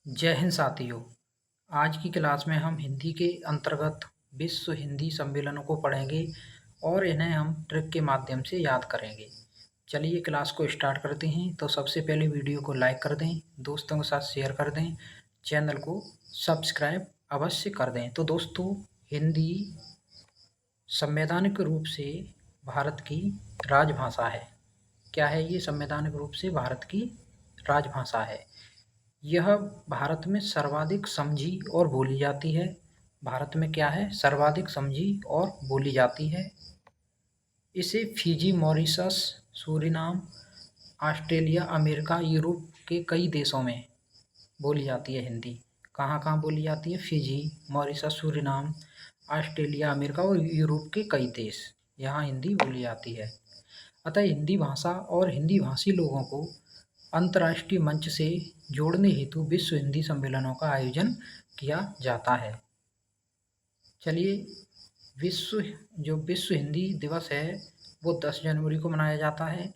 जय हिंद साथियों। आज की क्लास में हम हिंदी के अंतर्गत विश्व हिंदी सम्मेलनों को पढ़ेंगे और इन्हें हम ट्रिक के माध्यम से याद करेंगे। चलिए क्लास को स्टार्ट करते हैं। तो सबसे पहले वीडियो को लाइक कर दें, दोस्तों के साथ शेयर कर दें, चैनल को सब्सक्राइब अवश्य कर दें। तो दोस्तों, हिंदी संवैधानिक रूप से भारत की राजभाषा है। क्या है ये? संवैधानिक रूप से भारत की राजभाषा है। यह भारत में सर्वाधिक समझी और बोली जाती है। भारत में क्या है? सर्वाधिक समझी और बोली जाती है। इसे Fiji, Mauritius, Suriname, Australia, America, Europe के कई देशों में बोली जाती है हिंदी। कहाँ कहाँ बोली जाती है? Fiji, Mauritius, Suriname, Australia, America और यूरोप के कई देश, यहाँ हिंदी बोली जाती है। अतः हिंदी भाषा और हिंदी भाषी लोगों को अंतर्राष्ट्रीय मंच से जोड़ने हेतु विश्व हिंदी सम्मेलनों का आयोजन किया जाता है। चलिए, विश्व हिंदी दिवस है वो 10 जनवरी को मनाया जाता है।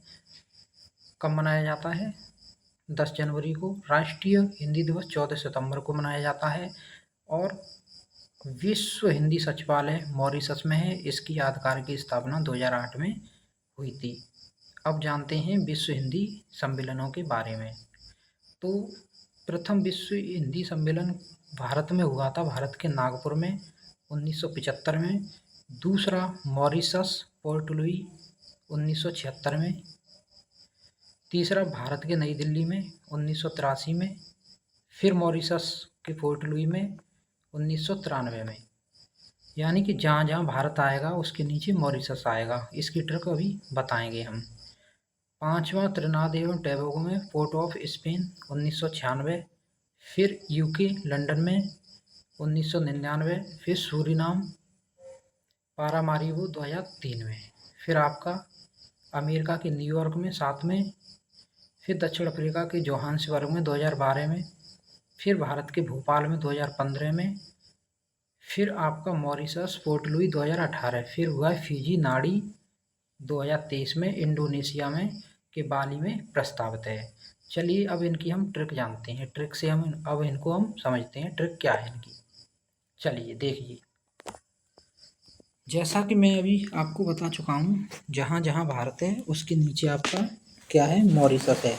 कब मनाया जाता है? 10 जनवरी को। राष्ट्रीय हिंदी दिवस 14 सितंबर को मनाया जाता है और विश्व हिंदी सचिवालय मॉरिशस में है। इसकी आधिकारिक की स्थापना 2008 में हुई थी। अब जानते हैं विश्व हिंदी सम्मेलनों के बारे में। तो प्रथम विश्व हिंदी सम्मेलन भारत में हुआ था, भारत के नागपुर में 1975 में। दूसरा मॉरिशस, पोर्ट लुई 1976 में। तीसरा भारत के नई दिल्ली में 1983 में। फिर मॉरिशस के पोर्ट लुई में 1993 में। यानी कि जहाँ जहाँ भारत आएगा उसके नीचे मॉरिशस आएगा। इसकी ट्रिक अभी बताएंगे हम। पाँचवा त्रिनाद एवं टोबैगो में पोर्ट ऑफ स्पेन 1996। फिर यूके लंदन में 1999। फिर सूरीनाम पारामारिबो 2003 में। फिर आपका अमेरिका के न्यूयॉर्क में 7 में। फिर दक्षिण अफ्रीका के जोहान्सबर्ग में 2012 में। फिर भारत के भोपाल में 2015 में। फिर आपका मॉरिशस पोर्ट लुई 2018। फिर हुआ फिजी नाड़ी 2023 में। इंडोनेशिया में के बाली में प्रस्तावित है। चलिए अब इनकी हम ट्रिक जानते हैं। ट्रिक से अब इनको हम समझते हैं ट्रिक क्या है इनकी। चलिए देखिए, जैसा कि मैं अभी आपको बता चुका हूँ, जहाँ जहाँ भारत है उसके नीचे आपका क्या है? मॉरिशस है।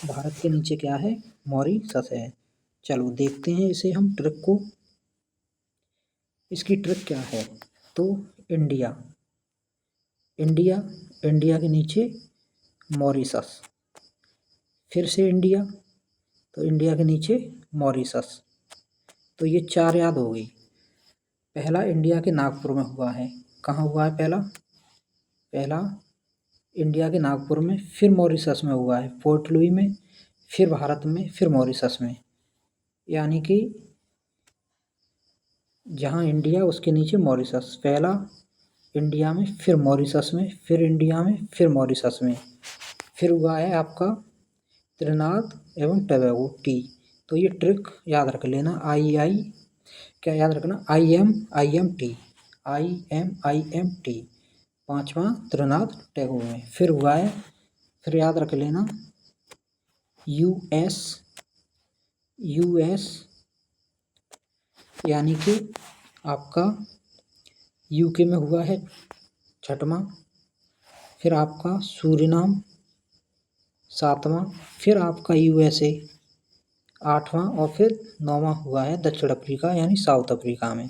भारत के नीचे क्या है? मॉरिशस है। चलो देखते हैं इसे हम ट्रिक को। इसकी ट्रिक क्या है? तो इंडिया के नीचे मॉरिशस। फिर से इंडिया, तो इंडिया के नीचे मॉरिशस। तो ये 4 याद हो गई। पहला इंडिया के नागपुर में हुआ है। कहाँ हुआ है? पहला इंडिया के नागपुर में। फिर मॉरिशस में हुआ है, पोर्ट लुई में। फिर भारत में, फिर मॉरिशस में। यानी कि जहाँ इंडिया उसके नीचे मॉरिशस। पहला इंडिया में, फिर मॉरिशस में, फिर इंडिया में, फिर मॉरिशस में। फिर हुआ है आपका त्रिनाद एवं टोबैगो, टी। तो ये ट्रिक याद रख लेना। क्या याद रखना? IMT। पांचवा त्रिनाद टैगोर में। फिर हुआ है, फिर याद रख लेना US यानी कि आपका यूके में हुआ है 6वां। फिर आपका सूरीनाम 7वां। फिर आपका USA 8वां। और फिर 9वां हुआ है दक्षिण अफ्रीका यानी साउथ अफ्रीका में।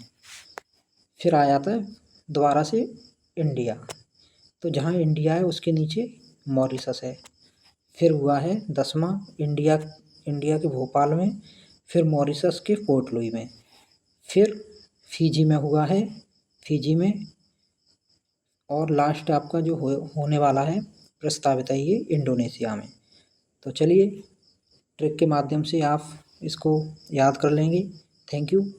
फिर आ जाता है दोबारा से इंडिया। तो जहाँ इंडिया है उसके नीचे मॉरिशस है। फिर हुआ है 10वां इंडिया के भोपाल में। फिर मॉरिशस के पोर्ट लुई में। फिर फिजी में हुआ है, फिजी में। और लास्ट आपका जो होने वाला है, प्रस्तावित है ये इंडोनेशिया में। तो चलिए ट्रिक के माध्यम से आप इसको याद कर लेंगे। Thank you.